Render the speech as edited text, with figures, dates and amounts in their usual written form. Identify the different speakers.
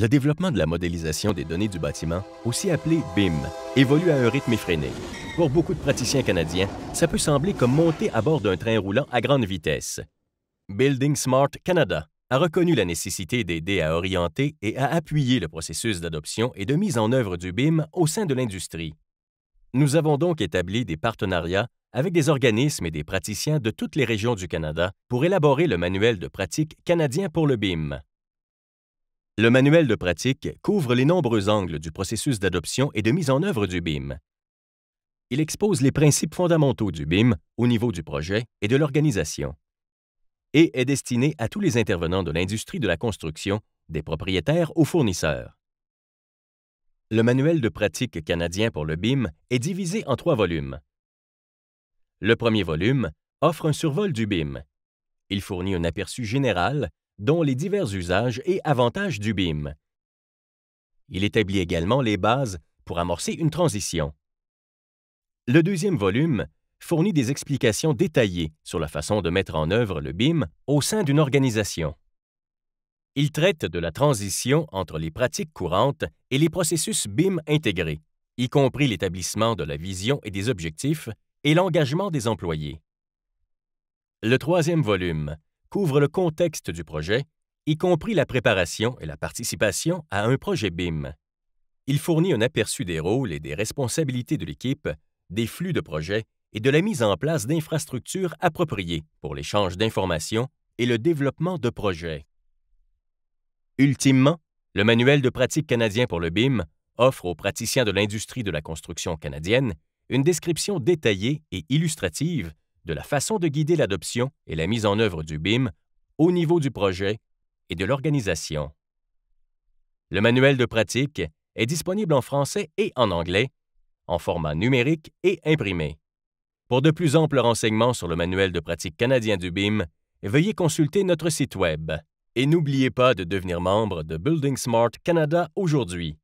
Speaker 1: Le développement de la modélisation des données du bâtiment, aussi appelé BIM, évolue à un rythme effréné. Pour beaucoup de praticiens canadiens, ça peut sembler comme monter à bord d'un train roulant à grande vitesse. Building Smart Canada a reconnu la nécessité d'aider à orienter et à appuyer le processus d'adoption et de mise en œuvre du BIM au sein de l'industrie. Nous avons donc établi des partenariats avec des organismes et des praticiens de toutes les régions du Canada pour élaborer le manuel de pratique canadien pour le BIM. Le manuel de pratique couvre les nombreux angles du processus d'adoption et de mise en œuvre du BIM. Il expose les principes fondamentaux du BIM au niveau du projet et de l'organisation et est destiné à tous les intervenants de l'industrie de la construction, des propriétaires aux fournisseurs. Le manuel de pratique canadien pour le BIM est divisé en 3 volumes. Le premier volume offre un survol du BIM. Il fournit un aperçu général dont les divers usages et avantages du BIM. Il établit également les bases pour amorcer une transition. Le deuxième volume fournit des explications détaillées sur la façon de mettre en œuvre le BIM au sein d'une organisation. Il traite de la transition entre les pratiques courantes et les processus BIM intégrés, y compris l'établissement de la vision et des objectifs et l'engagement des employés. Le troisième volume couvre le contexte du projet, y compris la préparation et la participation à un projet BIM. Il fournit un aperçu des rôles et des responsabilités de l'équipe, des flux de projet et de la mise en place d'infrastructures appropriées pour l'échange d'informations et le développement de projets. Ultimement, le manuel de pratique canadien pour le BIM offre aux praticiens de l'industrie de la construction canadienne une description détaillée et illustrative de la façon de guider l'adoption et la mise en œuvre du BIM au niveau du projet et de l'organisation. Le manuel de pratique est disponible en français et en anglais, en format numérique et imprimé. Pour de plus amples renseignements sur le manuel de pratique canadien du BIM, veuillez consulter notre site Web. Et n'oubliez pas de devenir membre de Building Smart Canada aujourd'hui.